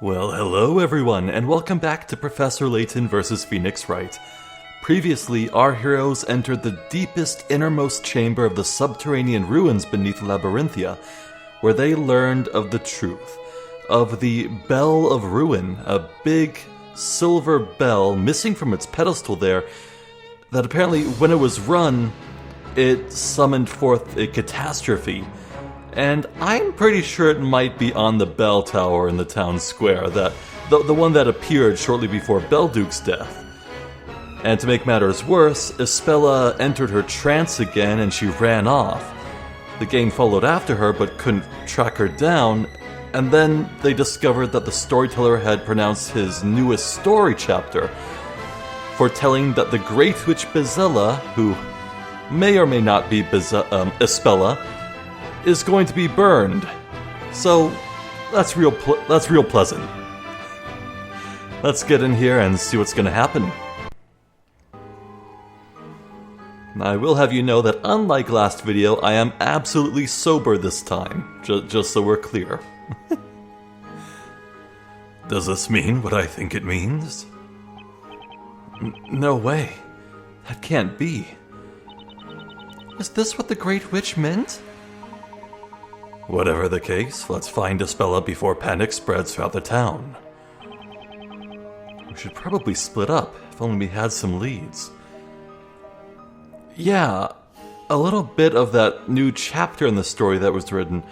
Well, hello everyone, and welcome back to Professor Layton vs. Phoenix Wright. Previously, our heroes entered the deepest, innermost chamber of the subterranean ruins beneath Labyrinthia, where they learned of the truth, of the Bell of Ruin, a big silver bell missing from its pedestal there, that apparently, when it was run, it summoned forth a catastrophe. And I'm pretty sure it might be on the bell tower in the town square, the one that appeared shortly before Belduke's death. And to make matters worse, Espella entered her trance again and she ran off. The gang followed after her but couldn't track her down, and then they discovered that the storyteller had pronounced his newest story chapter, foretelling that the Great Witch Bezella, who may or may not be Espella, is going to be burned. So that's real pleasant. Let's get in here and see what's going to happen. I will have you know that unlike last video, I am absolutely sober this time, just so we're clear. Does this mean what I think it means? No way. That can't be. Is this what the Great Witch meant? Whatever the case, let's find Espella before panic spreads throughout the town. We should probably split up, if only we had some leads. Yeah, a little bit of that new chapter in the story that was written.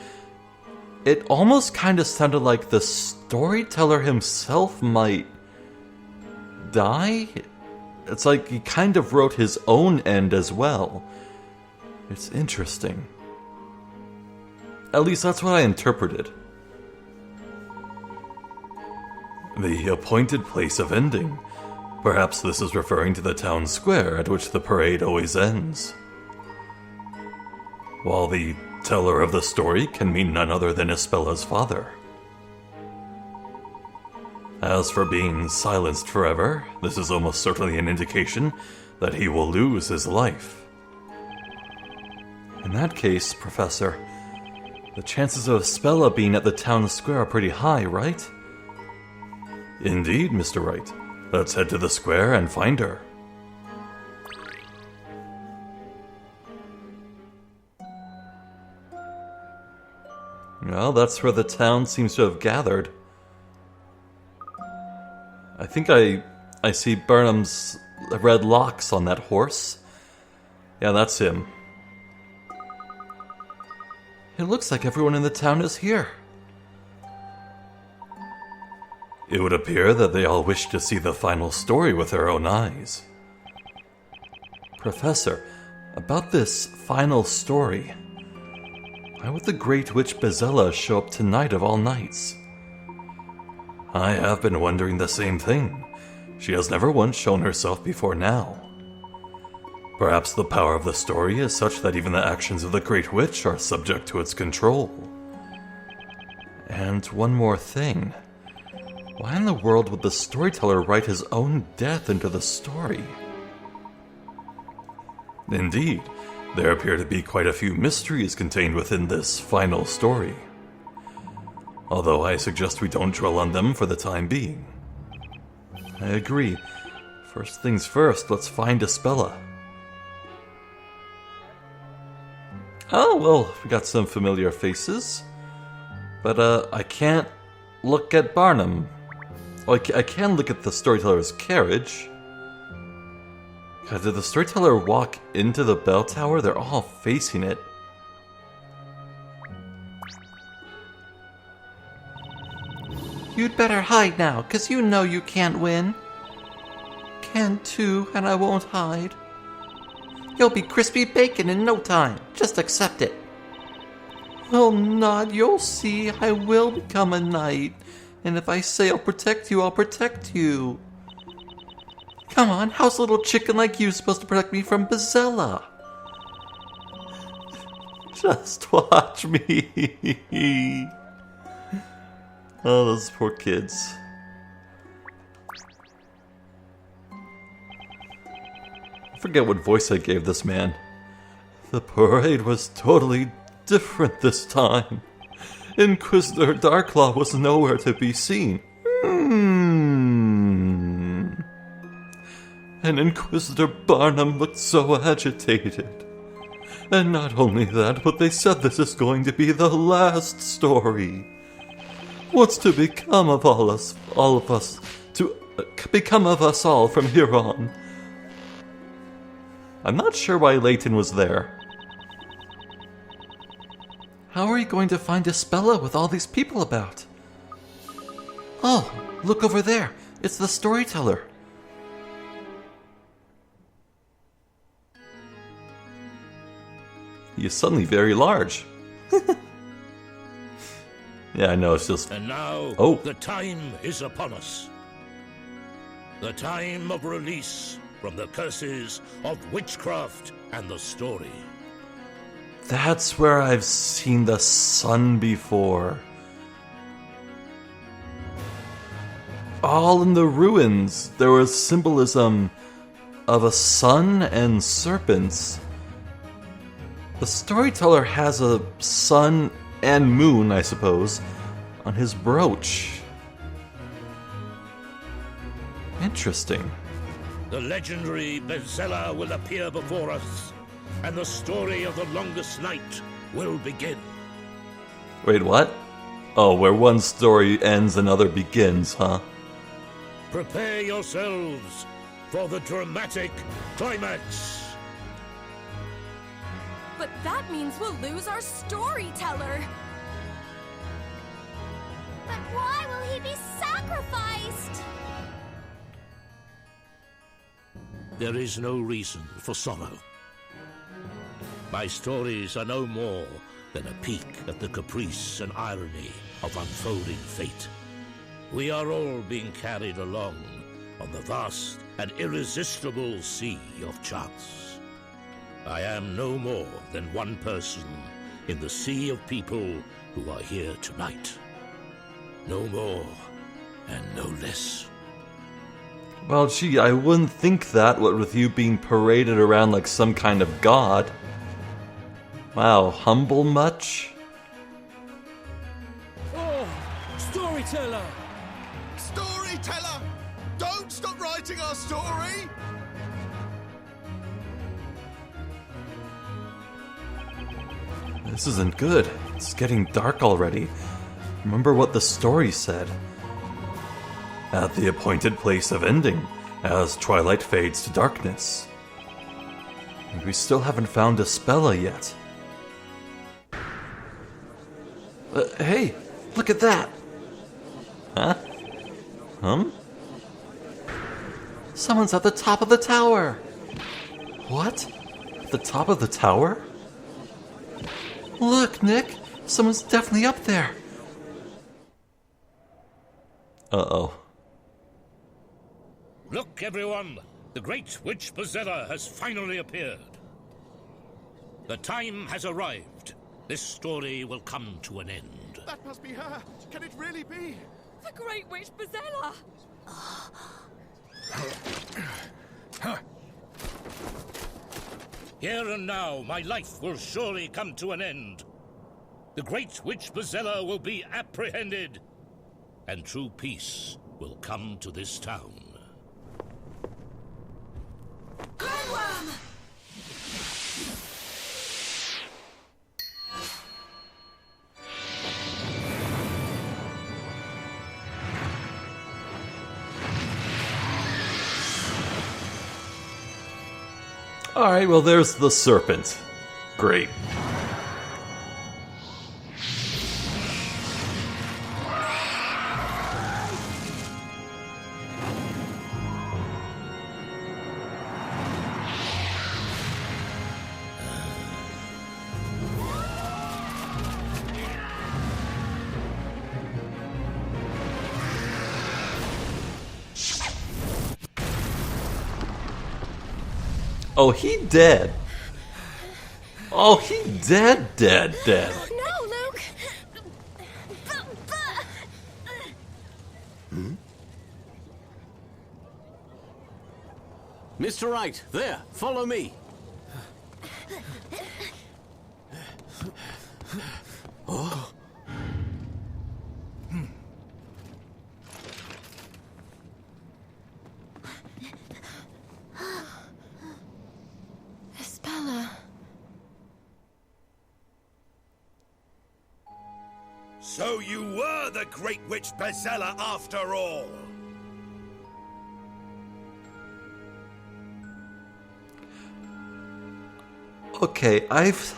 It almost kind of sounded like the storyteller himself might die. It's like he kind of wrote his own end as well. It's interesting. At least that's what I interpreted. The appointed place of ending. Perhaps this is referring to the town square at which the parade always ends. While the teller of the story can mean none other than Espella's father. As for being silenced forever, this is almost certainly an indication that he will lose his life. In that case, Professor, the chances of Espella being at the town square are pretty high, right? Indeed, Mr. Wright. Let's head to the square and find her. Well, that's where the town seems to have gathered. I think I see Burnham's red locks on that horse. Yeah, that's him. It looks like everyone in the town is here. It would appear that they all wish to see the final story with their own eyes. Professor, about this final story, why would the Great Witch Bezella show up tonight of all nights? I have been wondering the same thing. She has never once shown herself before now. Perhaps the power of the story is such that even the actions of the Great Witch are subject to its control. And one more thing. Why in the world would the storyteller write his own death into the story? Indeed, there appear to be quite a few mysteries contained within this final story. Although I suggest we don't dwell on them for the time being. I agree. First things first, let's find Espella. Oh, well, we got some familiar faces. But, I can't look at Barnum. Oh, I can look at the storyteller's carriage. God, did the storyteller walk into the bell tower? They're all facing it. You'd better hide now, 'cause you know you can't win. Can too, and I won't hide. You'll be crispy bacon in no time. Just accept it. Well, not. You'll see. I will become a knight. And if I say I'll protect you, I'll protect you. Come on, how's a little chicken like you supposed to protect me from Bezella? Just watch me. Oh, those poor kids. I forget what voice I gave this man. The parade was totally different this time. Inquisitor Darklaw was nowhere to be seen. And Inquisitor Barnum looked so agitated. And not only that, but they said this is going to be the last story. What's to become of all of us, to become of us all from here on? I'm not sure why Layton was there. How are you going to find Isabella with all these people about? Oh, look over there. It's the storyteller. He is suddenly very large. Yeah, I know, it's just... And now, the time is upon us. The time of release from the curses of witchcraft and the story. That's where I've seen the sun before. All in the ruins, there was symbolism of a sun and serpents. The storyteller has a sun and moon, I suppose, on his brooch. Interesting. The legendary Bezella will appear before us, and the story of the longest night will begin. Wait, what? Oh, where one story ends, another begins, huh? Prepare yourselves for the dramatic climax. But that means we'll lose our storyteller. But why will he be sacrificed? There is no reason for sorrow. My stories are no more than a peek at the caprice and irony of unfolding fate. We are all being carried along on the vast and irresistible sea of chance. I am no more than one person in the sea of people who are here tonight. No more and no less. Well, gee, I wouldn't think that, what with you being paraded around like some kind of god. Wow, humble much? Oh, storyteller! Storyteller! Don't stop writing our story! This isn't good. It's getting dark already. Remember what the story said. At the appointed place of ending, as twilight fades to darkness. And we still haven't found Isabella yet. Hey, look at that! Huh? Someone's at the top of the tower! What? At the top of the tower? Look, Nick! Someone's definitely up there! Uh-oh. Look, everyone! The great witch Bezella has finally appeared. The time has arrived. This story will come to an end. That must be her! Can it really be? The Great Witch Bezella! Here and now, my life will surely come to an end. The great witch Bezella will be apprehended, and true peace will come to this town. Wyrm! Alright, well there's the serpent. Great. Oh, he dead. Oh, he dead. No, Luke! Mr. Wright, there, follow me. So you were the Great Witch Bezella after all! Okay, I've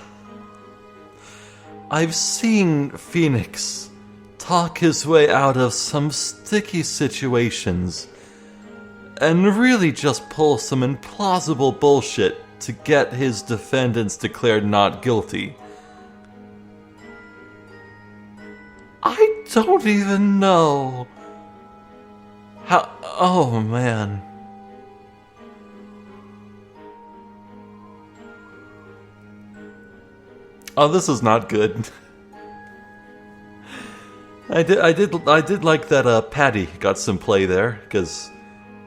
seen Phoenix talk his way out of some sticky situations and really just pull some implausible bullshit to get his defendants declared not guilty. I don't even know how... Oh, man. Oh, this is not good. I did like that Patty got some play there, because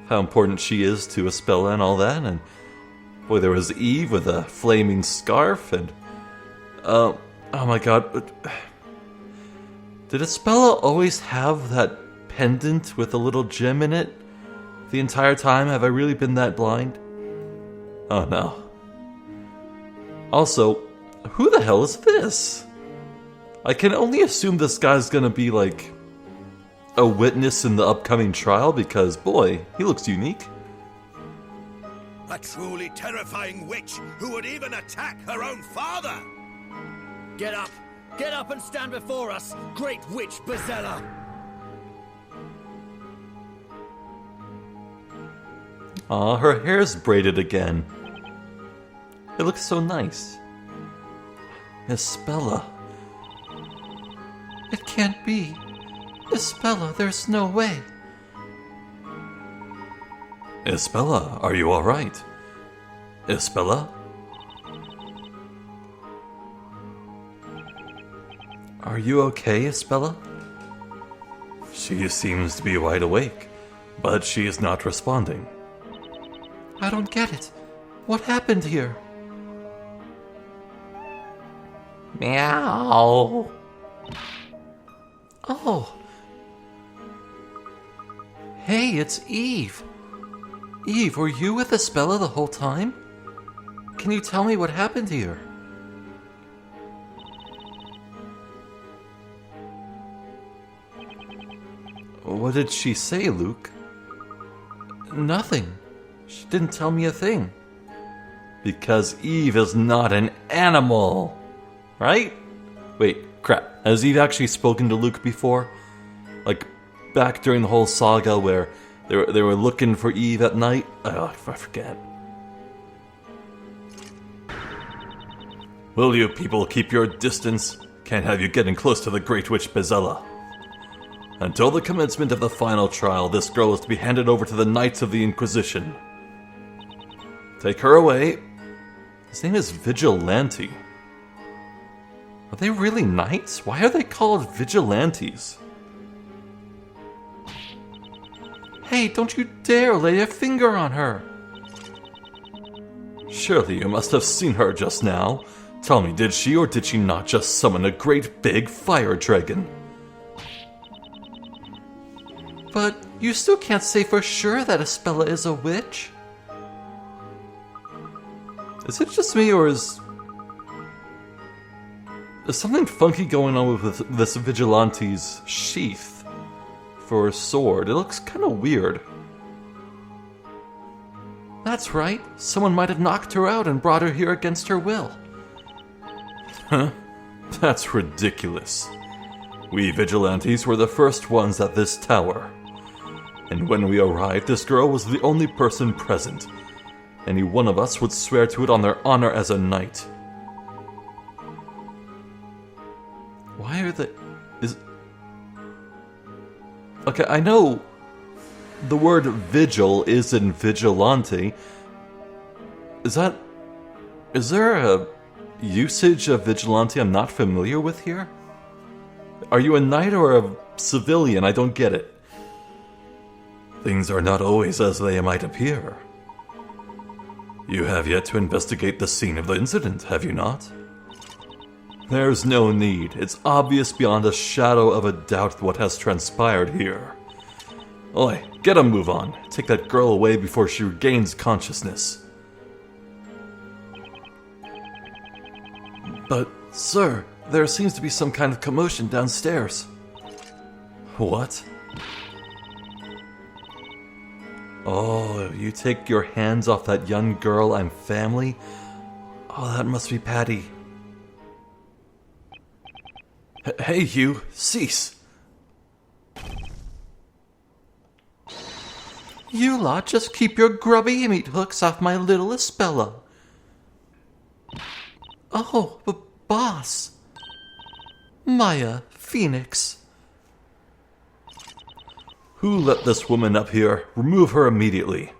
how important she is to Espella and all that, and boy, there was Eve with a flaming scarf, and oh my god, did Espella always have that pendant with a little gem in it the entire time? Have I really been that blind? Oh no. Also, who the hell is this? I can only assume this guy's gonna be like a witness in the upcoming trial because, boy, he looks unique. A truly terrifying witch who would even attack her own father! Get up! Get up and stand before us, Great Witch Bezella! Aw, her hair's braided again. It looks so nice. Espella. It can't be. Espella, there's no way. Espella, are you alright? Espella? Are you okay, Espella? She seems to be wide awake, but she is not responding. I don't get it. What happened here? Meow. Oh. Hey, it's Eve. Eve, were you with Espella the whole time? Can you tell me what happened here? What did she say, Luke? Nothing. She didn't tell me a thing. Because Eve is not an animal. Right? Wait, crap. Has Eve actually spoken to Luke before? Like, back during the whole saga where they were looking for Eve at night? Oh, I forget. Will you people keep your distance? Can't have you getting close to the Great Witch Bezella. Until the commencement of the final trial, this girl is to be handed over to the Knights of the Inquisition. Take her away. His name is Vigilante. Are they really knights? Why are they called vigilantes? Hey, don't you dare lay a finger on her! Surely you must have seen her just now. Tell me, did she or did she not just summon a great big fire dragon? But you still can't say for sure that Espella is a witch. Is it just me, or is something funky going on with this Vigilante's sheath for a sword? It looks kind of weird. That's right. Someone might have knocked her out and brought her here against her will. Huh? That's ridiculous. We Vigilantes were the first ones at this tower. And when we arrived, this girl was the only person present. Any one of us would swear to it on their honor as a knight. Why are they... Okay, I know the word vigil is in vigilante. Is there a usage of vigilante I'm not familiar with here? Are you a knight or a civilian? I don't get it. Things are not always as they might appear. You have yet to investigate the scene of the incident, have you not? There's no need. It's obvious beyond a shadow of a doubt what has transpired here. Oi, get a move on. Take that girl away before she regains consciousness. But, sir, there seems to be some kind of commotion downstairs. What? Oh, you take your hands off that young girl and family? Oh, that must be Patty. Hey, you, cease! You lot just keep your grubby meat hooks off my little Espella. Oh, boss. Maya, Phoenix. Who let this woman up here? Remove her immediately.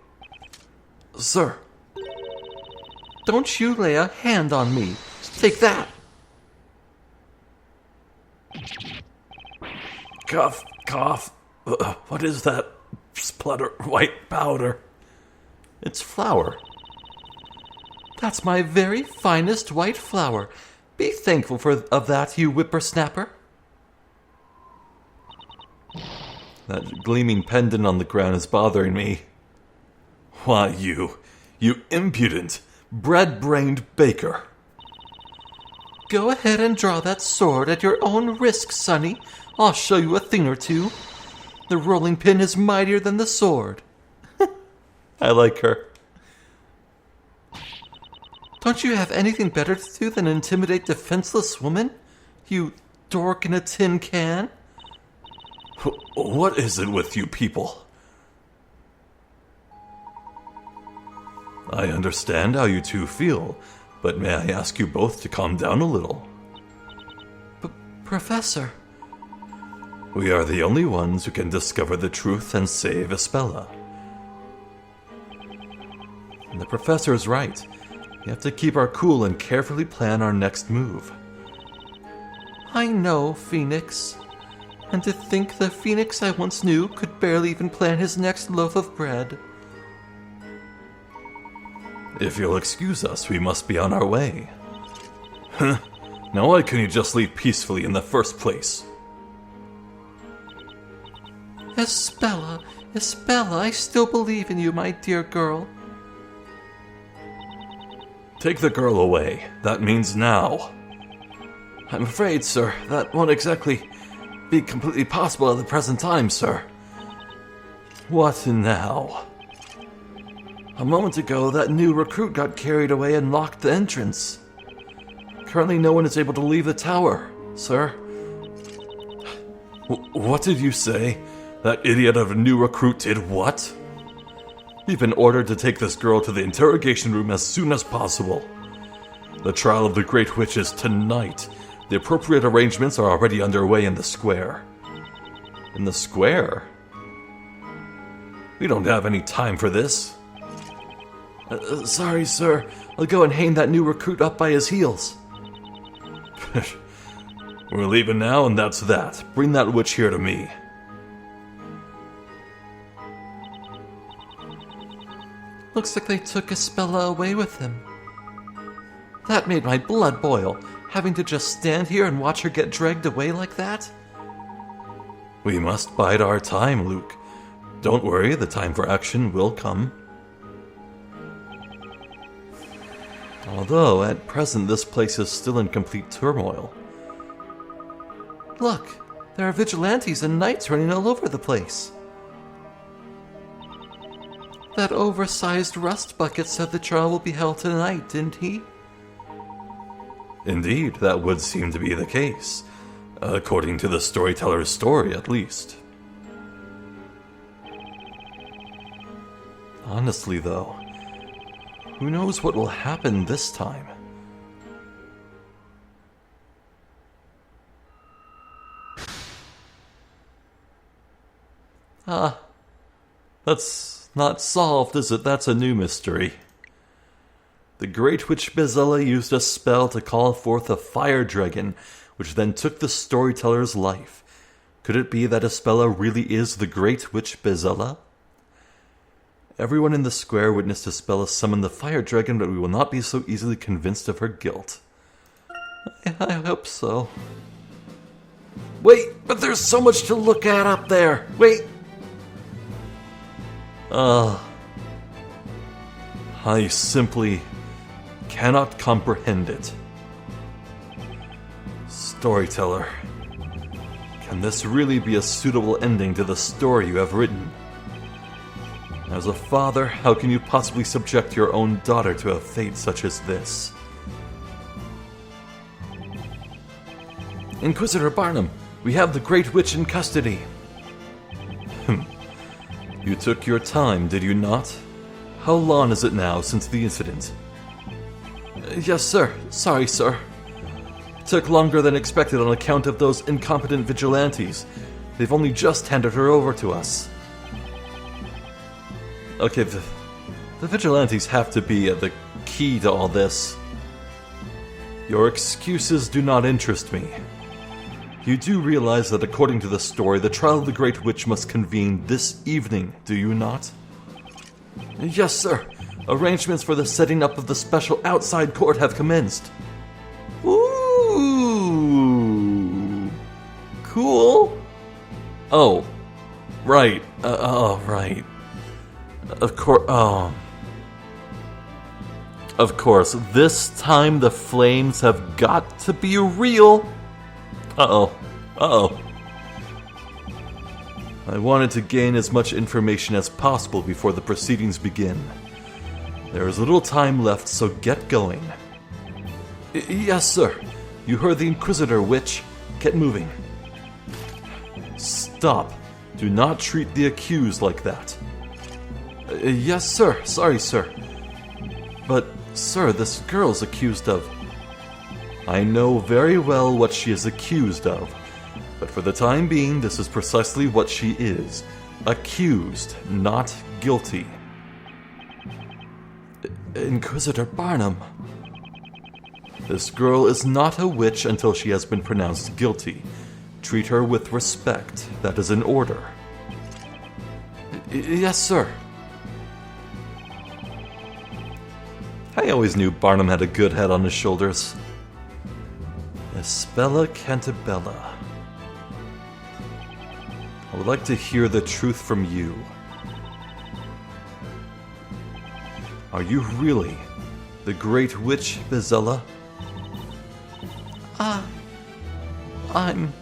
Sir. Don't you lay a hand on me. Take that. Cough, cough. What is that splutter white powder? It's flour. That's my very finest white flour. Be thankful of that, you whippersnapper. That gleaming pendant on the ground is bothering me. Why, you impudent, bread-brained baker. Go ahead and draw that sword at your own risk, Sonny. I'll show you a thing or two. The rolling pin is mightier than the sword. I like her. Don't you have anything better to do than intimidate defenseless women? You dork in a tin can? What is it with you people? I understand how you two feel, but may I ask you both to calm down a little? Professor. We are the only ones who can discover the truth and save Espella. And the professor is right. We have to keep our cool and carefully plan our next move. I know, Phoenix. And to think the Phoenix I once knew could barely even plan his next loaf of bread. If you'll excuse us, we must be on our way. Huh? Now why couldn't you just leave peacefully in the first place? Espella, I still believe in you, my dear girl. Take the girl away. That means now. I'm afraid, sir, that won't exactly be completely possible at the present time, sir. What now? A moment ago, that new recruit got carried away and locked the entrance. Currently, no one is able to leave the tower, sir. What did you say? That idiot of a new recruit did what? We've been ordered to take this girl to the interrogation room as soon as possible. The trial of the Great Witch is tonight. The appropriate arrangements are already underway in the square. In the square? We don't have any time for this. Sorry, sir. I'll go and hang that new recruit up by his heels. We're leaving now, and that's that. Bring that witch here to me. Looks like they took Espella away with him. That made my blood boil, having to just stand here and watch her get dragged away like that. We must bide our time, Luke. Don't worry, the time for action will come. Although, at present, this place is still in complete turmoil. Look, there are vigilantes and knights running all over the place. That oversized rust bucket said the trial will be held tonight, didn't he? Indeed, that would seem to be the case. According to the storyteller's story, at least. Honestly, though, who knows what will happen this time? That's not solved, is it? That's a new mystery. The Great Witch Bezella used a spell to call forth a fire dragon, which then took the storyteller's life. Could it be that Espella really is the Great Witch Bezella? Everyone in the square witnessed Espella summon the fire dragon, but we will not be so easily convinced of her guilt. I hope so. Wait, but there's so much to look at up there. Wait. I simply cannot comprehend it. Storyteller, can this really be a suitable ending to the story you have written? As a father, how can you possibly subject your own daughter to a fate such as this? Inquisitor Barnum, we have the Great Witch in custody. You took your time, did you not? How long is it now since the incident? Yes, sir. Sorry, sir. It took longer than expected on account of those incompetent vigilantes. They've only just handed her over to us. Okay, the vigilantes have to be the key to all this. Your excuses do not interest me. You do realize that according to the story, the trial of the Great Witch must convene this evening, do you not? Yes, sir. Arrangements for the setting up of the special outside court have commenced. Ooh. Cool. Oh. Right. Right. Of course, this time the flames have got to be real. Uh-oh. I wanted to gain as much information as possible before the proceedings begin. There is little time left, so get going. Yes, sir. You heard the Inquisitor, Witch. Get moving. Stop. Do not treat the accused like that. Yes, sir. Sorry, sir. But, sir, this girl's accused of... I know very well what she is accused of, but for the time being, this is precisely what she is. Accused, not guilty. Inquisitor Barnum. This girl is not a witch until she has been pronounced guilty. Treat her with respect. That is in order. Yes, sir. I always knew Barnum had a good head on his shoulders. Espella Cantabella. I would like to hear the truth from you. Are you really the Great Witch, Bezella? I'm...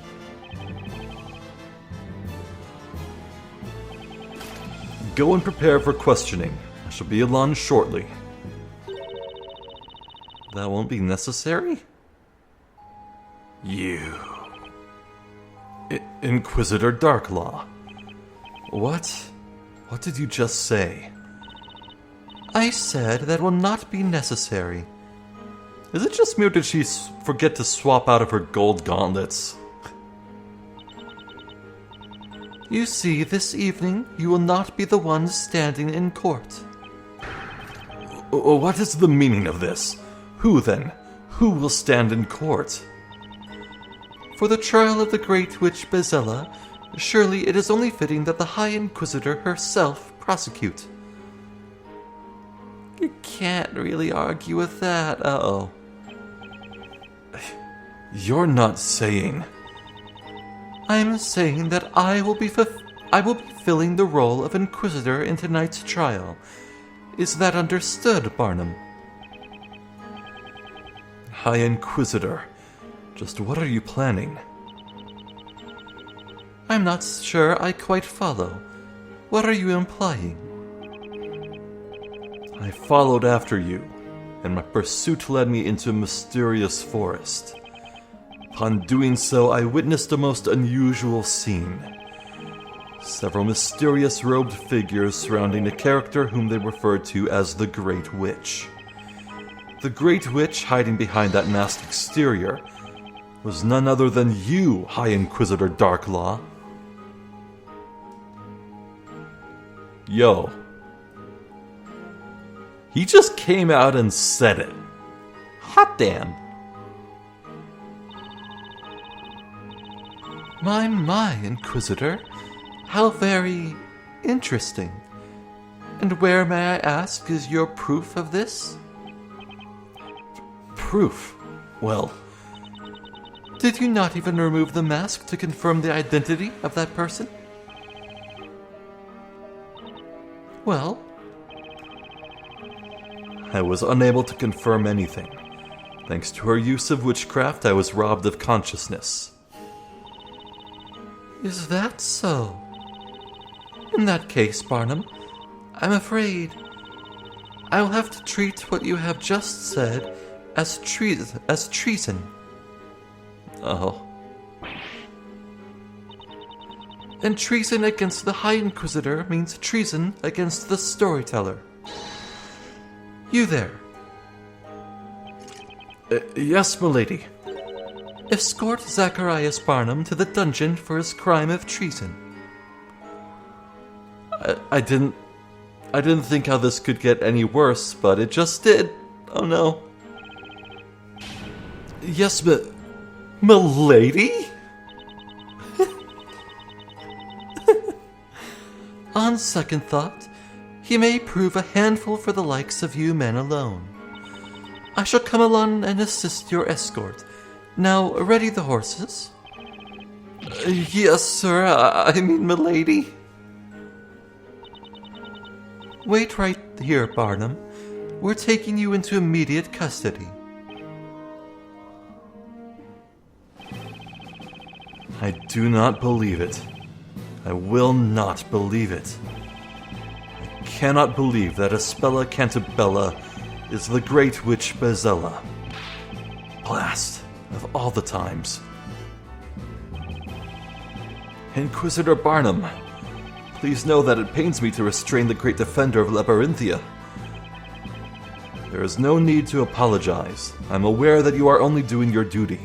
Go and prepare for questioning. I shall be along shortly. That won't be necessary? You... Inquisitor Darklaw. What? What did you just say? I said that will not be necessary. Is it just me or did she forget to swap out of her gold gauntlets? You see, this evening you will not be the one standing in court. What is the meaning of this? Who then? Who will stand in court? For the trial of the Great Witch Bezella, surely it is only fitting that the High Inquisitor herself prosecute. You can't really argue with that, uh-oh. You're not saying... I'm saying that I will be filling the role of Inquisitor in tonight's trial. Is that understood, Barnum? High Inquisitor, just what are you planning? I'm not sure I quite follow. What are you implying? I followed after you, and my pursuit led me into a mysterious forest. Upon doing so, I witnessed a most unusual scene. Several mysterious robed figures surrounding a character whom they referred to as the Great Witch. The Great Witch hiding behind that masked exterior was none other than you, High Inquisitor Darklaw. Yo. He just came out and said it. Hot damn. My, Inquisitor. How very interesting. And where, may I ask, is your proof of this? Proof? Well... Did you not even remove the mask to confirm the identity of that person? Well... I was unable to confirm anything. Thanks to her use of witchcraft, I was robbed of consciousness. Is that so? In that case, Barnum, I'm afraid I will have to treat what you have just said as treason. Oh. And treason against the High Inquisitor means treason against the storyteller. You there. Yes, milady. Escort Zacharias Barnum to the dungeon for his crime of treason. I didn't think how this could get any worse, but it just did. Oh no. Yes, milady? On second thought, he may prove a handful for the likes of you men alone. I shall come along and assist your escort. Now, ready the horses? Yes, sir. I mean, milady. Wait right here, Barnum. We're taking you into immediate custody. I do not believe it. I will not believe it. I cannot believe that Espella Cantabella is the great witch Bezella. Blast, of all the times. Inquisitor Barnum, please know that it pains me to restrain the great defender of Labyrinthia. There is no need to apologize. I'm aware that you are only doing your duty.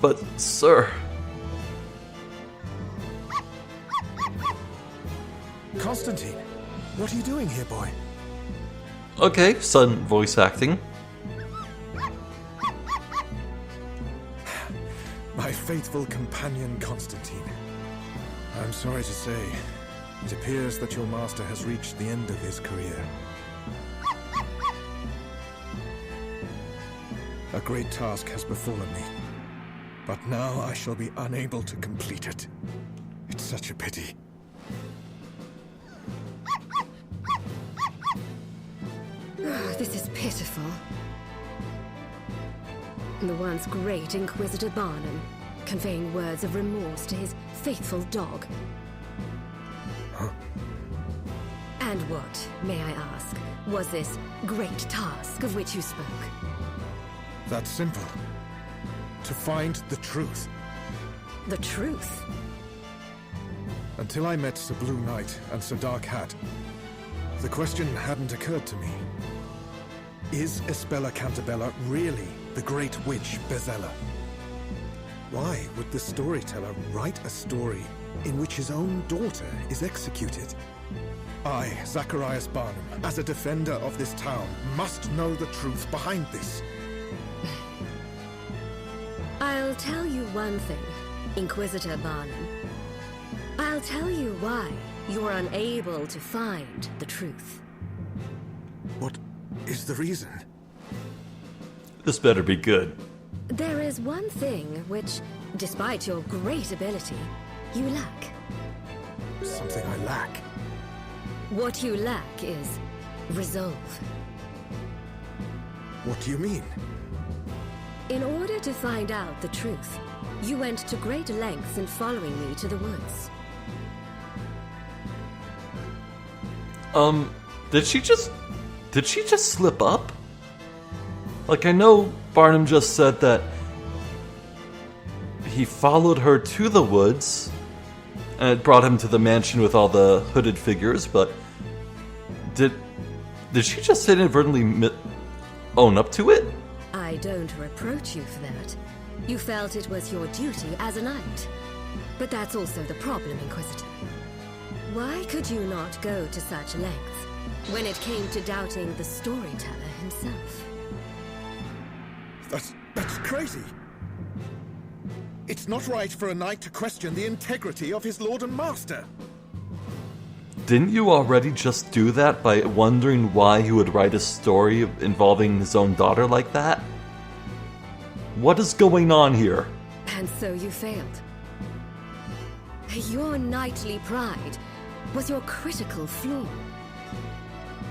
But, sir... Constantine, what are you doing here, boy? Okay, son voice acting. My faithful companion, Constantine. I'm sorry to say, it appears that your master has reached the end of his career. A great task has befallen me, but now I shall be unable to complete it. It's such a pity. This is pitiful. The once great Inquisitor Barnum, conveying words of remorse to his faithful dog. Huh? And what, may I ask, was this great task of which you spoke? That's simple. To find the truth. The truth? Until I met Sir Blue Knight and Sir Dark Hat, the question hadn't occurred to me. Is Espella Cantabella really the great witch Bezella? Why would the storyteller write a story in which his own daughter is executed? I, Zacharias Barnum, as a defender of this town, must know the truth behind this. I'll tell you one thing, Inquisitor Barnum. I'll tell you why you're unable to find the truth. What is the reason? This better be good. There is one thing which, despite your great ability, you lack. Something I lack. What you lack is resolve. What do you mean? In order to find out the truth, you went to great lengths in following me to the woods. Did she just slip up? Like, I know Barnum just said that he followed her to the woods and it brought him to the mansion with all the hooded figures, but did she just inadvertently own up to it? I don't reproach you for that. You felt it was your duty as a knight. But that's also the problem, Inquisitor. Why could you not go to such lengths when it came to doubting the storyteller himself? That's crazy. It's not right for a knight to question the integrity of his lord and master. Didn't you already just do that by wondering why he would write a story involving his own daughter like that? What is going on here? And so you failed. Your knightly pride was your critical flaw.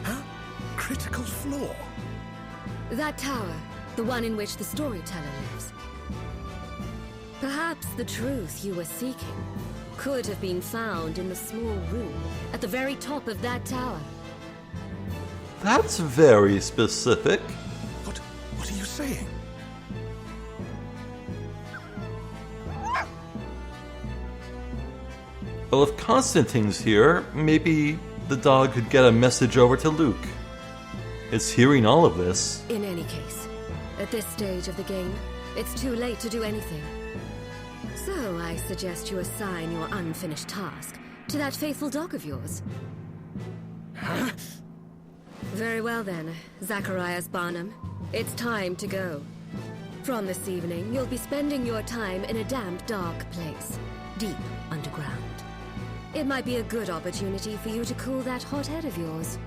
Huh? Critical flaw? That tower, the one in which the storyteller lives. Perhaps the truth you were seeking could have been found in the small room at the very top of that tower. That's very specific. What are you saying? Well, if Constantine's here, maybe the dog could get a message over to Luke. It's hearing all of this. In any case, at this stage of the game, it's too late to do anything. So I suggest you assign your unfinished task to that faithful dog of yours. Huh? Very well then, Zacharias Barnum. It's time to go. From this evening, you'll be spending your time in a damp, dark place, deep underground. It might be a good opportunity for you to cool that hot head of yours.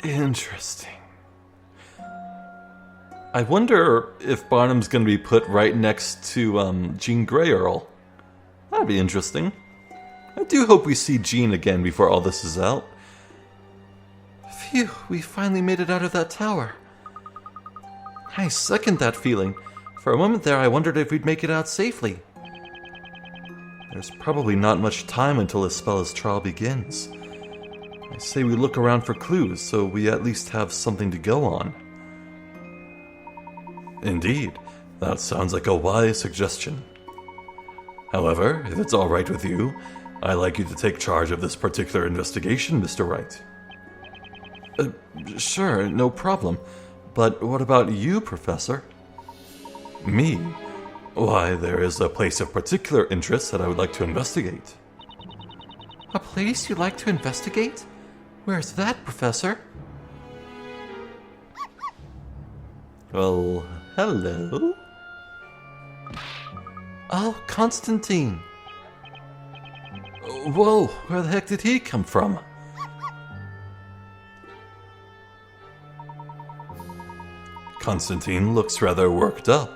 Interesting. I wonder if Barnum's going to be put right next to Jean Grey Earl. That'd be interesting. I do hope we see Jean again before all this is out. Phew, we finally made it out of that tower. I second that feeling. For a moment there, I wondered if we'd make it out safely. There's probably not much time until Ispella's trial begins. I say we look around for clues, so we at least have something to go on. Indeed, that sounds like a wise suggestion. However, if it's all right with you, I'd like you to take charge of this particular investigation, Mr. Wright. Sure, no problem. But what about you, Professor? Me? Why, there is a place of particular interest that I would like to investigate. A place you'd like to investigate? Where's that, Professor? Well, hello? Oh, Constantine! Whoa, where the heck did he come from? Constantine looks rather worked up.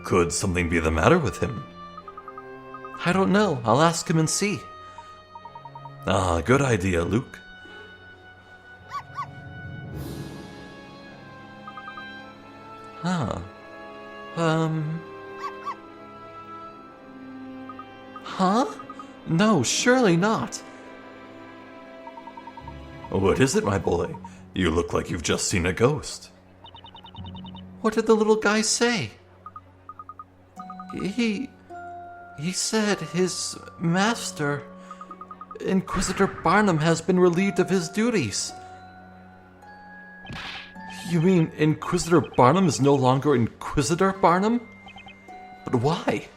Could something be the matter with him? I don't know. I'll ask him and see. Ah, good idea, Luke. Huh? No, surely not. What is it, my boy? You look like you've just seen a ghost. What did the little guy say? He said his master, Inquisitor Barnum, has been relieved of his duties. You mean Inquisitor Barnum is no longer Inquisitor Barnum? But why?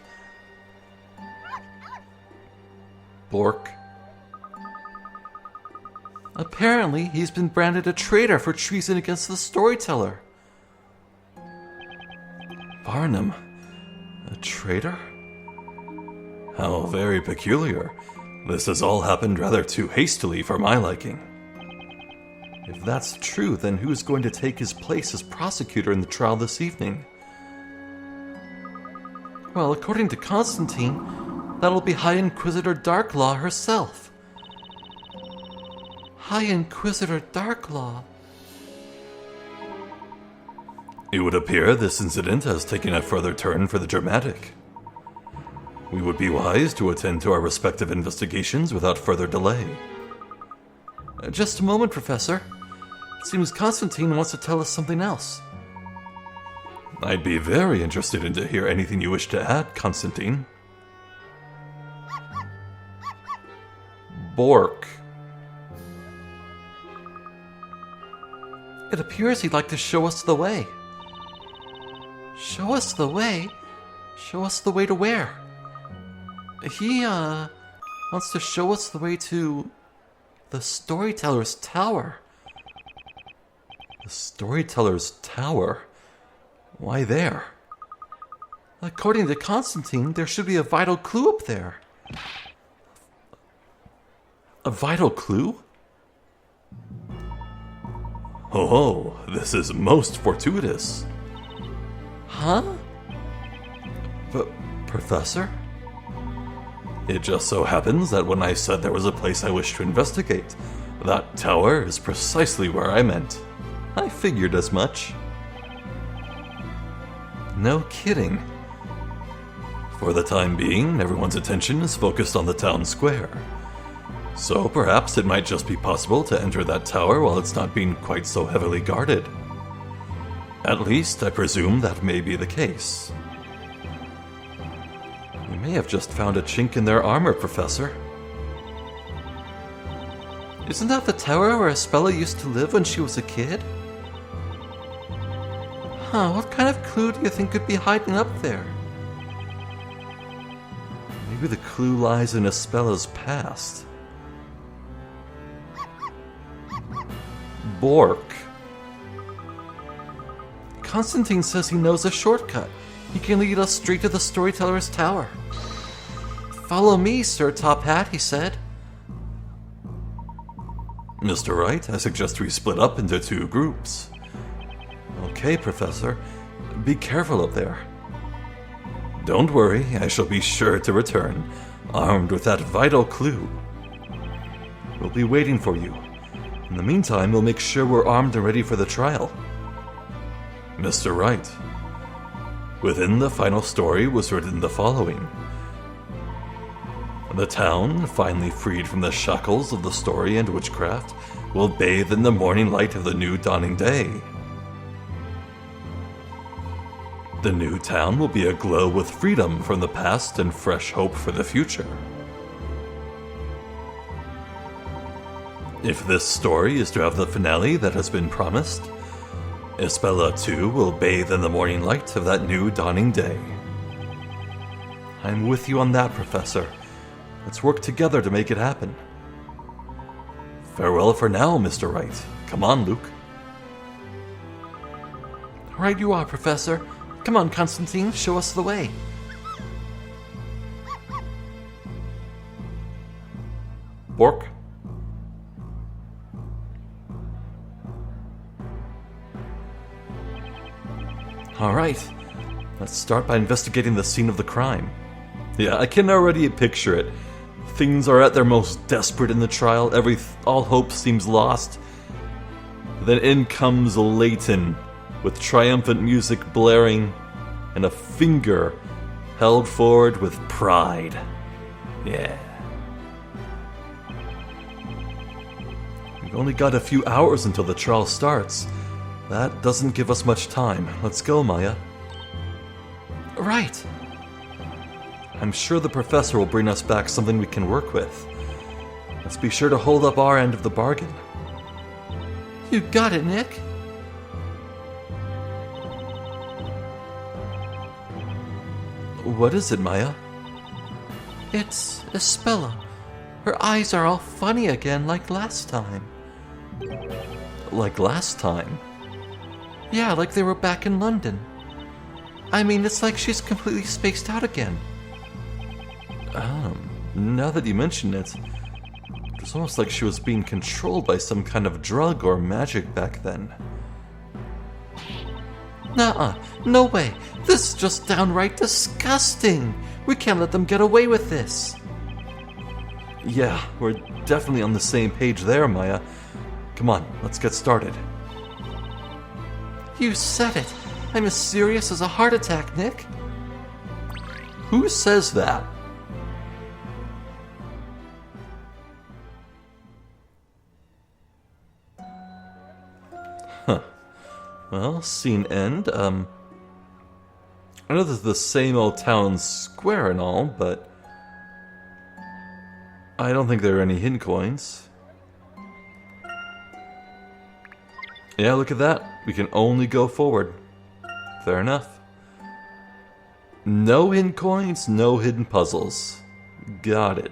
Bork. Apparently, he's been branded a traitor for treason against the storyteller. Barnum? A traitor? How very peculiar. This has all happened rather too hastily for my liking. If that's true, then who's going to take his place as prosecutor in the trial this evening? Well, according to Constantine, that'll be High Inquisitor Darklaw herself. High Inquisitor Darklaw. It would appear this incident has taken a further turn for the dramatic. We would be wise to attend to our respective investigations without further delay. Just a moment, Professor. It seems Constantine wants to tell us something else. I'd be very interested in to hear anything you wish to add, Constantine. Bork. It appears he'd like to show us the way. Show us the way? Show us the way to where? He, wants to show us the way to the Storyteller's Tower. The Storyteller's Tower? Why there? According to Constantine, there should be a vital clue up there. A vital clue? Oh, this is most fortuitous. Huh? Professor? It just so happens that when I said there was a place I wish to investigate, that tower is precisely where I meant. I figured as much. No kidding. For the time being, everyone's attention is focused on the town square. So perhaps it might just be possible to enter that tower while it's not being quite so heavily guarded. At least, I presume that may be the case. We may have just found a chink in their armor, Professor. Isn't that the tower where Espella used to live when she was a kid? Huh, what kind of clue do you think could be hiding up there? Maybe the clue lies in Espella's past. Bork. Constantine says he knows a shortcut. He can lead us straight to the Storyteller's Tower. Follow me, Sir Top Hat, he said. Mr. Wright, I suggest we split up into 2 groups. Okay, Professor. Be careful up there. Don't worry, I shall be sure to return, armed with that vital clue. We'll be waiting for you. In the meantime, we'll make sure we're armed and ready for the trial. Mr. Wright. Within the final story was written the following. The town, finally freed from the shackles of the story and witchcraft, will bathe in the morning light of the new dawning day. The new town will be aglow with freedom from the past and fresh hope for the future. If this story is to have the finale that has been promised, Espella too will bathe in the morning light of that new dawning day. I'm with you on that, Professor. Let's work together to make it happen. Farewell for now, Mr. Wright. Come on, Luke. Right you are, Professor. Come on, Constantine, show us the way. Bork? Alright, let's start by investigating the scene of the crime. Yeah, I can already picture it. Things are at their most desperate in the trial, all hope seems lost. Then in comes Layton, with triumphant music blaring, and a finger held forward with pride. Yeah. We've only got a few hours until the trial starts. That doesn't give us much time. Let's go, Maya. Right. I'm sure the professor will bring us back something we can work with. Let's be sure to hold up our end of the bargain. You got it, Nick. What is it, Maya? It's Espella. Her eyes are all funny again like last time. Like last time? Yeah, like they were back in London. I mean, it's like she's completely spaced out again. Now that you mention it, it's almost like she was being controlled by some kind of drug or magic back then. Nuh-uh, no way. This is just downright disgusting. We can't let them get away with this. Yeah, we're definitely on the same page there, Maya. Come on, let's get started. You said it. I'm as serious as a heart attack, Nick. Who says that? Huh. Well, scene end. I know this is the same old town square and all, but I don't think there are any hidden coins. Yeah, look at that. We can only go forward. Fair enough. No hidden coins, no hidden puzzles. Got it.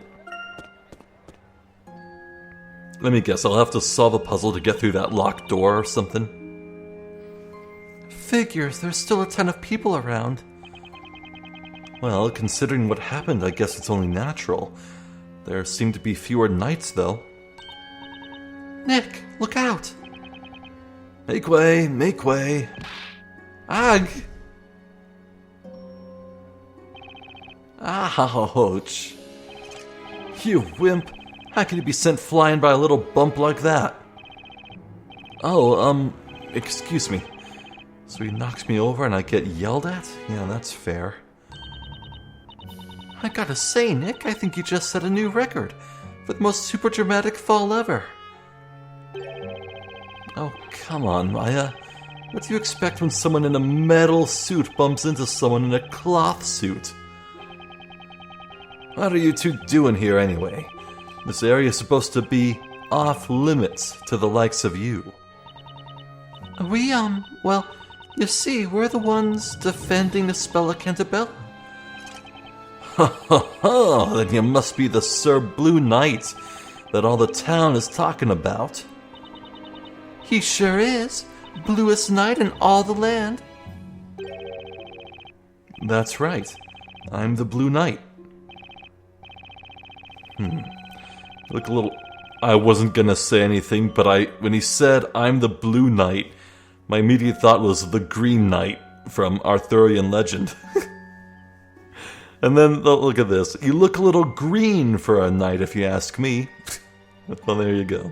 Let me guess, I'll have to solve a puzzle to get through that locked door or something. Figures, there's still a ton of people around. Well, considering what happened, I guess it's only natural. There seem to be fewer knights, though. Nick, look out! Make way, make way. Ag! Ouch. You wimp. How can you be sent flying by a little bump like that? Oh, excuse me. So he knocks me over and I get yelled at? Yeah, that's fair. I gotta say, Nick, I think you just set a new record for the most super dramatic fall ever. Oh, come on, Maya. What do you expect when someone in a metal suit bumps into someone in a cloth suit? What are you two doing here anyway? This area is supposed to be off limits to the likes of you. We, well, you see, we're the ones defending the spell of Cantabella. Ha ha ha! Then you must be the Sir Blue Knight that all the town is talking about. He sure is. Bluest knight in all the land. That's right. I'm the Blue Knight. Look a little... I wasn't gonna say anything, but when he said, I'm the Blue Knight, my immediate thought was the Green Knight from Arthurian legend. And then, look at this. You look a little green for a knight, if you ask me. Well, there you go.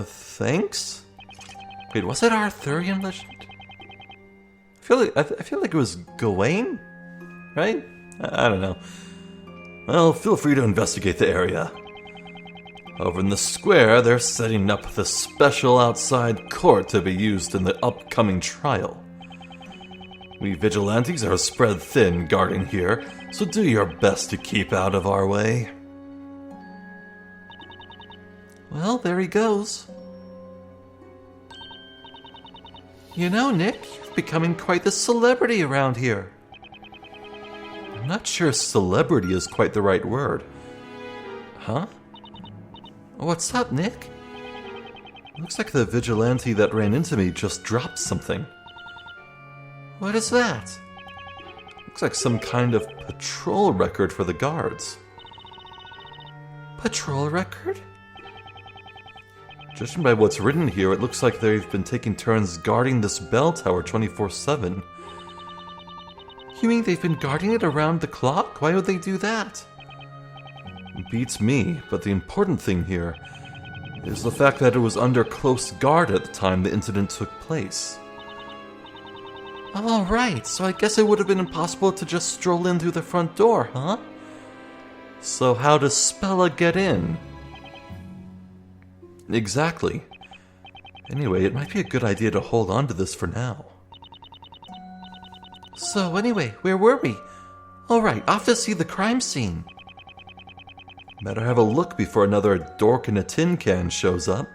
Thanks? Wait, was it Arthurian legend? I feel like it was Gawain? Right? I don't know. Well, feel free to investigate the area. Over in the square, they're setting up the special outside court to be used in the upcoming trial. We vigilantes are spread thin guarding here, so do your best to keep out of our way. Well, there he goes. You know, Nick, you're becoming quite the celebrity around here. I'm not sure celebrity is quite the right word. Huh? What's up, Nick? Looks like the vigilante that ran into me just dropped something. What is that? Looks like some kind of patrol record for the guards. Patrol record? Judging by what's written here, it looks like they've been taking turns guarding this bell tower 24/7. You mean they've been guarding it around the clock? Why would they do that? Beats me, but the important thing here is the fact that it was under close guard at the time the incident took place. All right, so I guess it would have been impossible to just stroll in through the front door, huh? So how does Spella get in? Exactly. Anyway, it might be a good idea to hold on to this for now. So anyway, where were we? Alright, off to see the crime scene. Better have a look before another dork in a tin can shows up.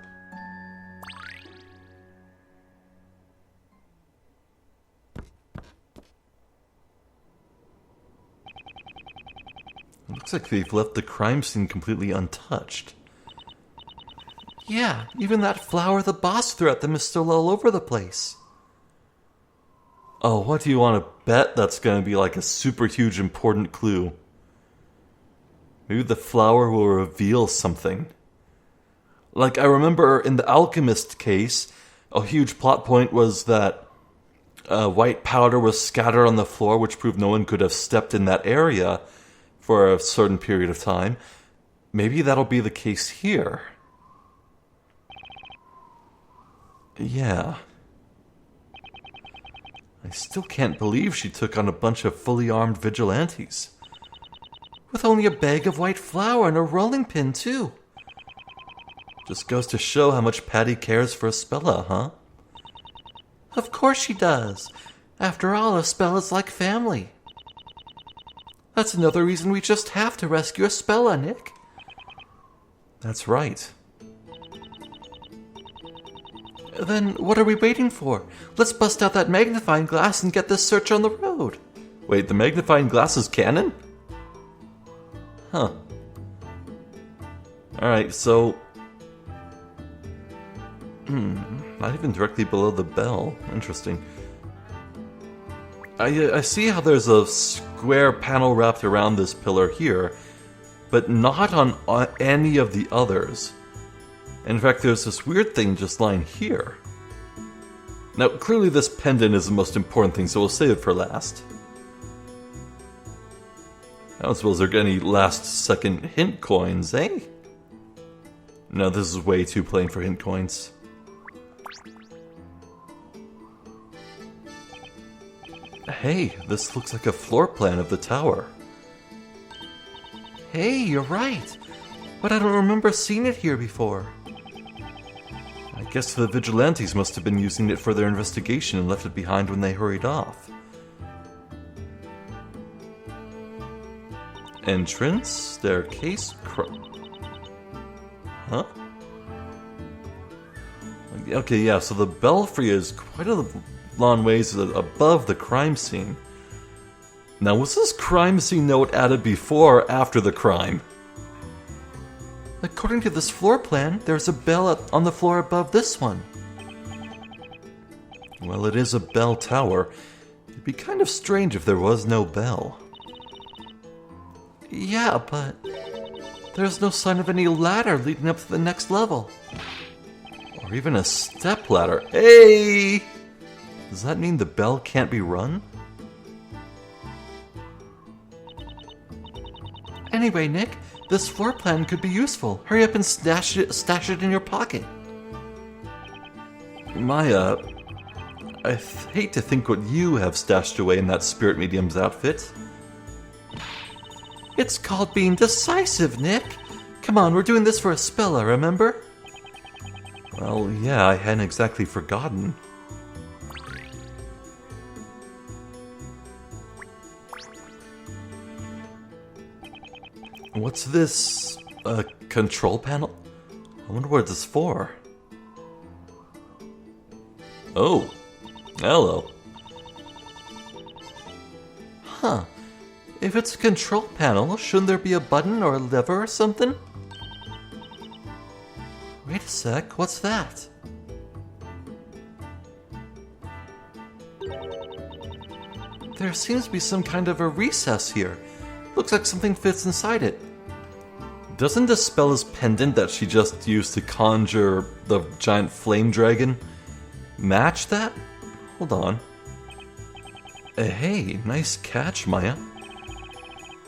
It looks like they've left the crime scene completely untouched. Yeah, even that flower the boss threw at them is still all over the place. Oh, what do you want to bet that's going to be like a super huge important clue? Maybe the flower will reveal something. Like, I remember in the alchemist case, a huge plot point was that white powder was scattered on the floor, which proved no one could have stepped in that area for a certain period of time. Maybe that'll be the case here. Yeah. I still can't believe she took on a bunch of fully armed vigilantes. With only a bag of white flour and a rolling pin, too. Just goes to show how much Patty cares for Espella, huh? Of course she does. After all, Espella's like family. That's another reason we just have to rescue Espella, Nick. That's right. Then what are we waiting for? Let's bust out that magnifying glass and get this search on the road. Wait, the magnifying glass is canon? Huh. Alright, so... not even directly below the bell. Interesting. I see how there's a square panel wrapped around this pillar here, but not on any of the others. In fact, there's this weird thing just lying here. Now, clearly this pendant is the most important thing, so we'll save it for last. I don't suppose there are any last-second hint coins, eh? No, this is way too plain for hint coins. Hey, this looks like a floor plan of the tower. Hey, you're right. But I don't remember seeing it here before. I guess the vigilantes must have been using it for their investigation and left it behind when they hurried off. Entrance, staircase, huh? Okay, yeah, so the belfry is quite a long ways above the crime scene. Now, was this crime scene note added before or after the crime? According to this floor plan, there's a bell on the floor above this one. Well, it is a bell tower. It'd be kind of strange if there was no bell. Yeah, but there's no sign of any ladder leading up to the next level. Or even a step ladder. Hey! Does that mean the bell can't be run? Anyway, Nick, this floor plan could be useful. Hurry up and stash it in your pocket. Maya, I hate to think what you have stashed away in that spirit medium's outfit. It's called being decisive, Nick. Come on, we're doing this for Espella, remember? Well, yeah, I hadn't exactly forgotten. What's this? A control panel? I wonder what it's for. Oh, hello. Huh. If it's a control panel, shouldn't there be a button or a lever or something? Wait a sec, what's that? There seems to be some kind of a recess here. Looks like something fits inside it. Doesn't Espella's pendant that she just used to conjure the giant flame dragon match that? Hold on. Hey, nice catch, Maya.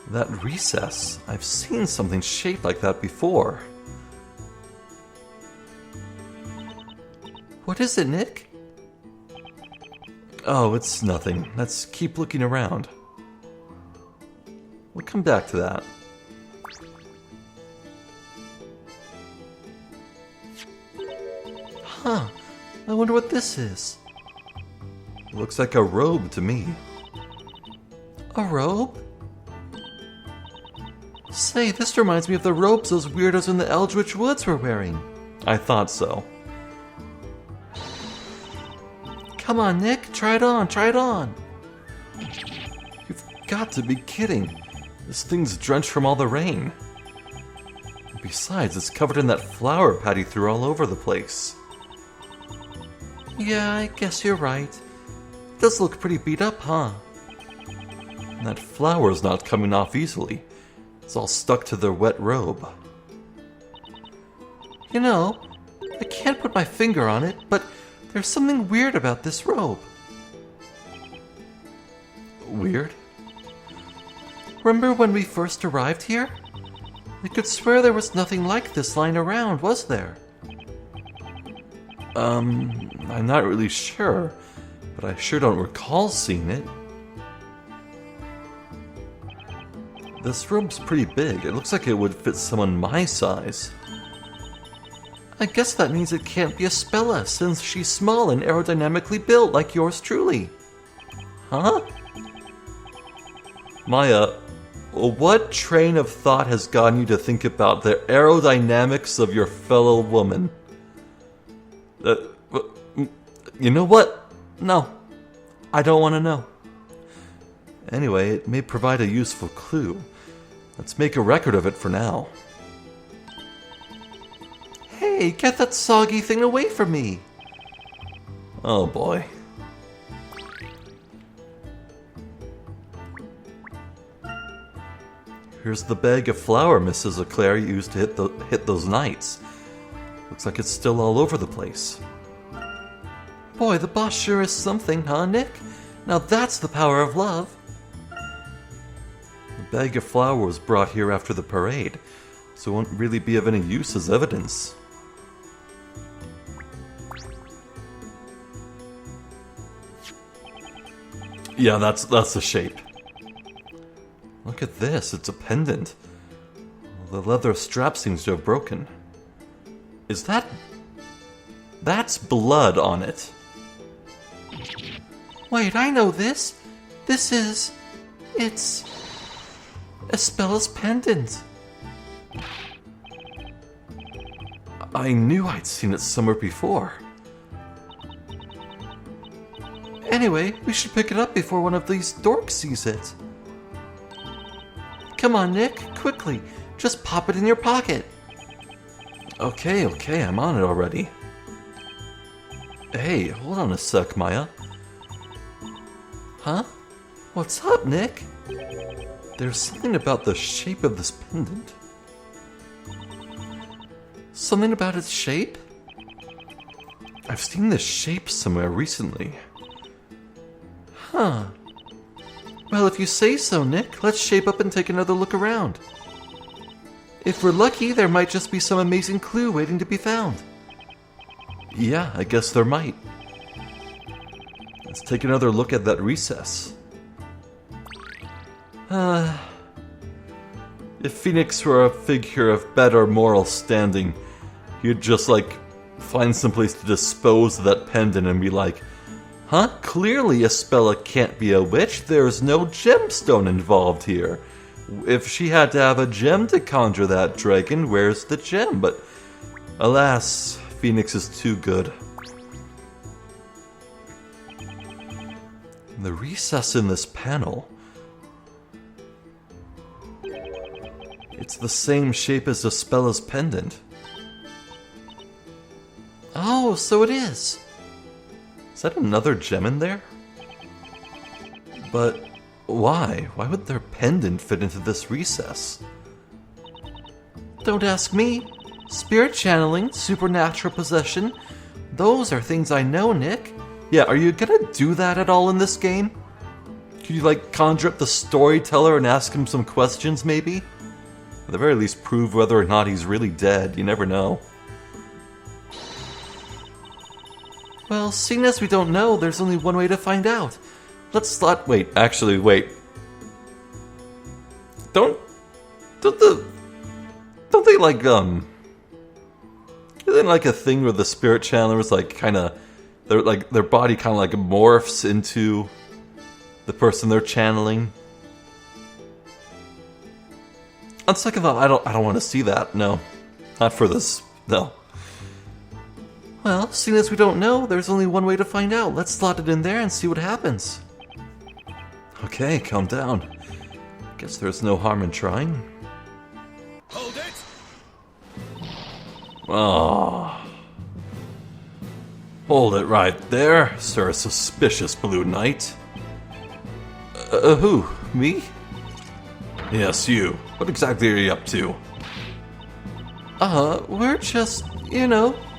That recess. I've seen something shaped like that before. What is it, Nick? Oh, it's nothing. Let's keep looking around. We'll come back to that. Huh. I wonder what this is. Looks like a robe to me. A robe? Say, this reminds me of the robes those weirdos in the Eldritch Woods were wearing. I thought so. Come on, Nick, try it on, try it on. You've got to be kidding. This thing's drenched from all the rain. Besides, it's covered in that flour Patty threw all over the place. Yeah, I guess you're right. It does look pretty beat up, huh? And that flour's not coming off easily. It's all stuck to the wet robe. You know, I can't put my finger on it, but there's something weird about this robe. Weird? Remember when we first arrived here? I could swear there was nothing like this lying around, was there? I'm not really sure, but I sure don't recall seeing it. This robe's pretty big. It looks like it would fit someone my size. I guess that means it can't be Espella, since she's small and aerodynamically built like yours truly. Huh? Maya, what train of thought has gotten you to think about the aerodynamics of your fellow woman? You know what? No, I don't want to know. Anyway, it may provide a useful clue. Let's make a record of it for now. Hey, get that soggy thing away from me! Oh boy. Here's the bag of flour Mrs. Leclerc used to hit those knights. Looks like it's still all over the place. Boy, the boss sure is something, huh, Nick? Now that's the power of love. The bag of flour was brought here after the parade, so it won't really be of any use as evidence. Yeah, that's the shape. Look at this, it's a pendant. The leather strap seems to have broken. Is that... That's blood on it. Wait, I know this. This is... It's... Espella's pendant. I knew I'd seen it somewhere before. Anyway, we should pick it up before one of these dorks sees it. Come on, Nick, quickly. Just pop it in your pocket. Okay, I'm on it already. Hey, hold on a sec, Maya. Huh? What's up, Nick? There's something about the shape of this pendant. Something about its shape? I've seen this shape somewhere recently. Huh. Well, if you say so, Nick, let's shape up and take another look around. If we're lucky, there might just be some amazing clue waiting to be found. Yeah, I guess there might. Let's take another look at that recess. If Phoenix were a figure of better moral standing, he'd just, find someplace to dispose of that pendant and be like, huh? Clearly Espella can't be a witch. There's no gemstone involved here. If she had to have a gem to conjure that dragon, where's the gem? But alas, Phoenix is too good. The recess in this panel... It's the same shape as Espella's pendant. Oh, so it is. Is that another gem in there? But why? Why would their pendant fit into this recess? Don't ask me. Spirit channeling, supernatural possession, those are things I know, Nick. Yeah, are you gonna do that at all in this game? Could you, conjure up the storyteller and ask him some questions, maybe? At the very least, prove whether or not he's really dead. You never know. Well, seeing as we don't know, there's only one way to find out. Let's slot... Wait. Don't they, isn't a thing where the spirit channelers, their body kind of, morphs into the person they're channeling? On second thought, I don't want to see that. No. Not for this. No. Well, seeing as we don't know, there's only one way to find out. Let's slot it in there and see what happens. Okay, calm down. Guess there's no harm in trying. Hold it! Oh. Hold it right there, Sir Suspicious Blue Knight. Who? Me? Yes, you. What exactly are you up to? We're just,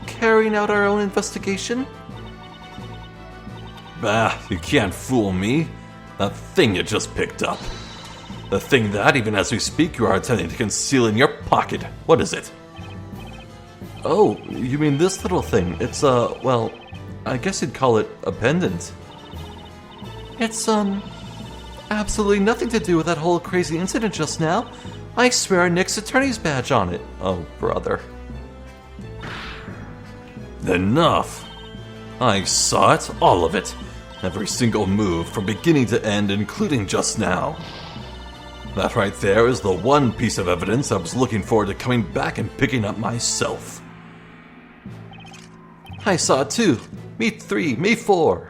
carrying out our own investigation. Bah, you can't fool me. That thing you just picked up. The thing that, even as we speak, you are attempting to conceal in your pocket. What is it? Oh, you mean this little thing? It's, well, I guess you'd call it a pendant. It's, absolutely nothing to do with that whole crazy incident just now. I swear Nick's attorney's badge on it. Oh, brother. Enough! I saw it, all of it. Every single move, from beginning to end, including just now. That right there is the one piece of evidence I was looking forward to coming back and picking up myself. I saw it too. Me 3, me 4.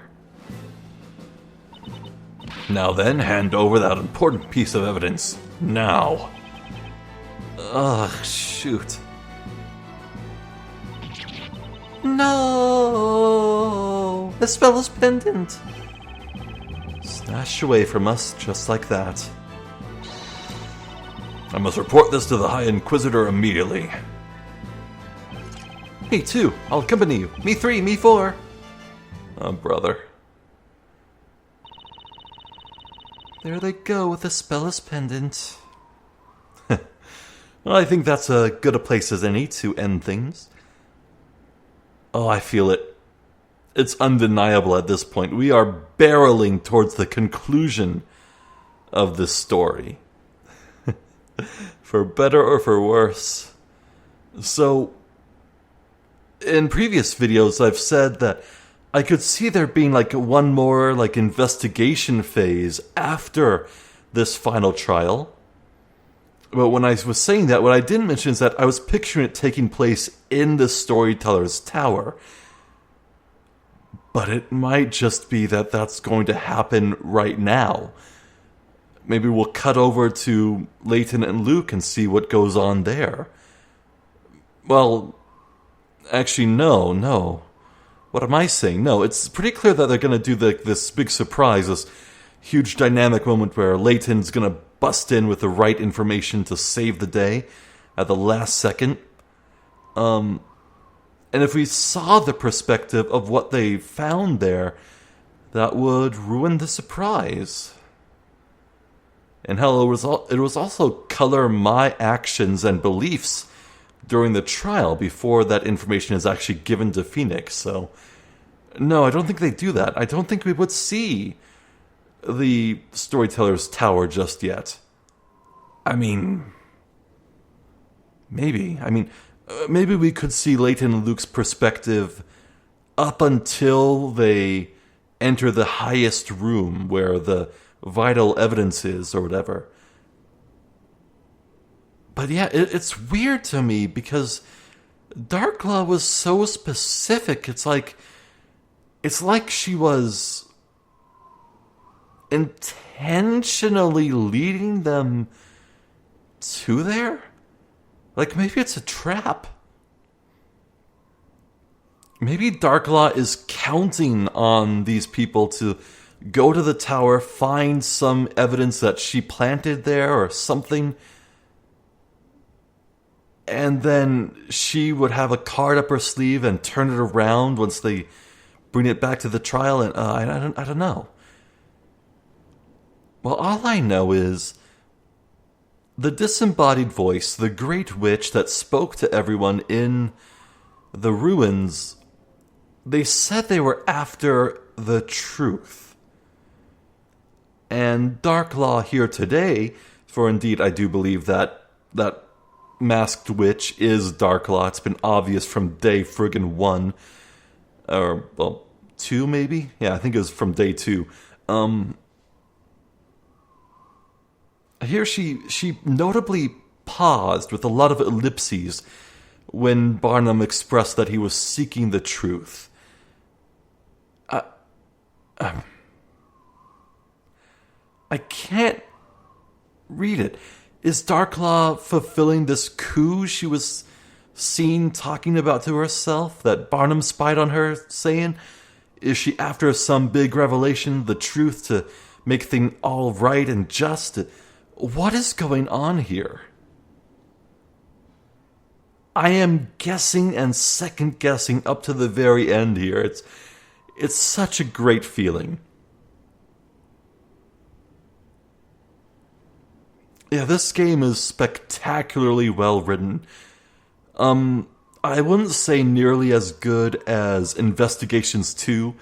Now then, hand over that important piece of evidence. Now. Ugh, shoot. No! Espella's pendant! Snatched away from us just like that. I must report this to the High Inquisitor immediately. Me 2, I'll accompany you. Me 3, me 4. Oh, brother. There they go with the Spellus pendant. Well, I think that's as good a place as any to end things. Oh, I feel it. It's undeniable at this point. We are barreling towards the conclusion of this story. For better or for worse. So, in previous videos, I've said that I could see there being like one more like investigation phase after this final trial. But when I was saying that, what I didn't mention is that I was picturing it taking place in the storyteller's tower. But it might just be that that's going to happen right now. Maybe we'll cut over to Layton and Luke and see what goes on there. Well, actually, no. What am I saying? No, it's pretty clear that they're going to do this big surprise, this huge dynamic moment where Layton's going to bust in with the right information to save the day at the last second. And if we saw the perspective of what they found there, that would ruin the surprise. And hell, it was also color my actions and beliefs during the trial before that information is actually given to Phoenix. So, no, I don't think they do that. I don't think we would see the storyteller's tower just yet. I mean, maybe. Maybe we could see Layton and Luke's perspective up until they enter the highest room where the vital evidence is or whatever. But yeah, it's weird to me because Darklaw was so specific. It's like she was intentionally leading them to there? Like maybe it's a trap. Maybe Darklaw is counting on these people to go to the tower, find some evidence that she planted there or something, and then she would have a card up her sleeve and turn it around once they bring it back to the trial. And I don't know. Well, all I know is the disembodied voice, the great witch that spoke to everyone in the ruins, they said they were after the truth. And Darklaw here today, for indeed I do believe that masked witch is Darklaw. It's been obvious from day friggin' 1. Or, well, 2 maybe? Yeah, I think it was from day 2. Here she notably paused with a lot of ellipses when Barnum expressed that he was seeking the truth. I can't read it. Is Darklaw fulfilling this coup she was seen talking about to herself that Barnum spied on her, saying? Is she after some big revelation, the truth to make things all right and just? What is going on here? I am guessing and second guessing up to the very end here. It's such a great feeling. Yeah, this game is spectacularly well written. I wouldn't say nearly as good as Investigations 2.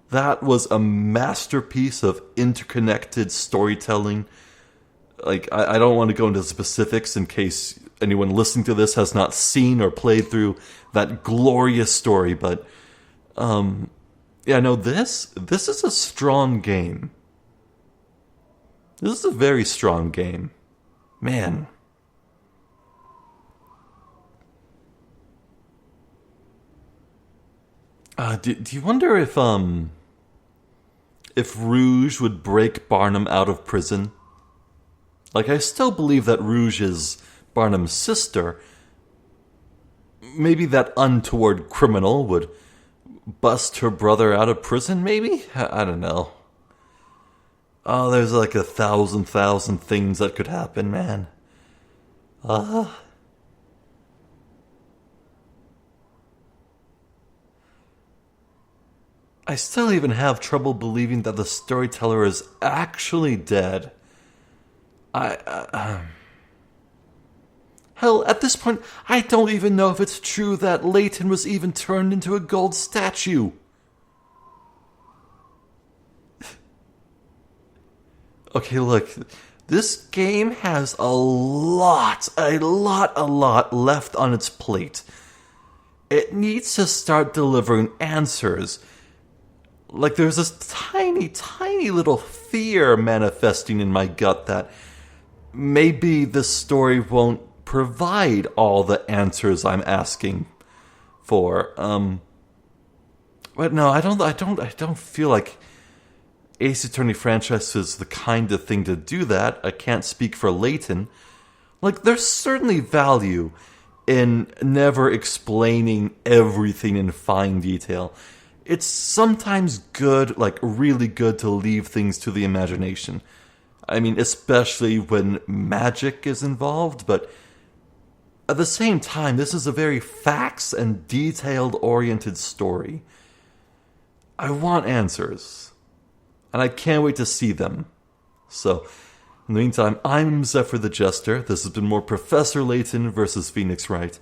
That was a masterpiece of interconnected storytelling. Like, I don't want to go into specifics in case anyone listening to this has not seen or played through that glorious story, but yeah, no, this is a strong game. This is a very strong game. Man. Do you wonder if Rouge would break Barnum out of prison? Like, I still believe that Rouge is Barnum's sister. Maybe that untoward criminal would bust her brother out of prison, maybe? I don't know. Oh, there's like 1,000 things that could happen, man. I still even have trouble believing that the storyteller is actually dead. Hell, at this point, I don't even know if it's true that Layton was even turned into a gold statue. Okay, look, this game has a lot left on its plate. It needs to start delivering answers. Like, there's this tiny little fear manifesting in my gut that maybe this story won't provide all the answers I'm asking for. But no, I don't feel like Ace Attorney franchise is the kind of thing to do that. I can't speak for Layton. Like, there's certainly value in never explaining everything in fine detail. It's sometimes good, like really good, to leave things to the imagination. I mean, especially when magic is involved, but at the same time, this is a very facts and detailed-oriented story. I want answers, and I can't wait to see them. So, in the meantime, I'm Zephyr the Jester. This has been more Professor Layton versus Phoenix Wright.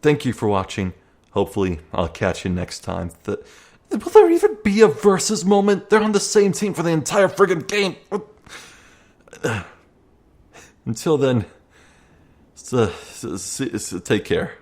Thank you for watching. Hopefully, I'll catch you next time. Will there even be a versus moment? They're on the same team for the entire friggin' game. Until then, take care.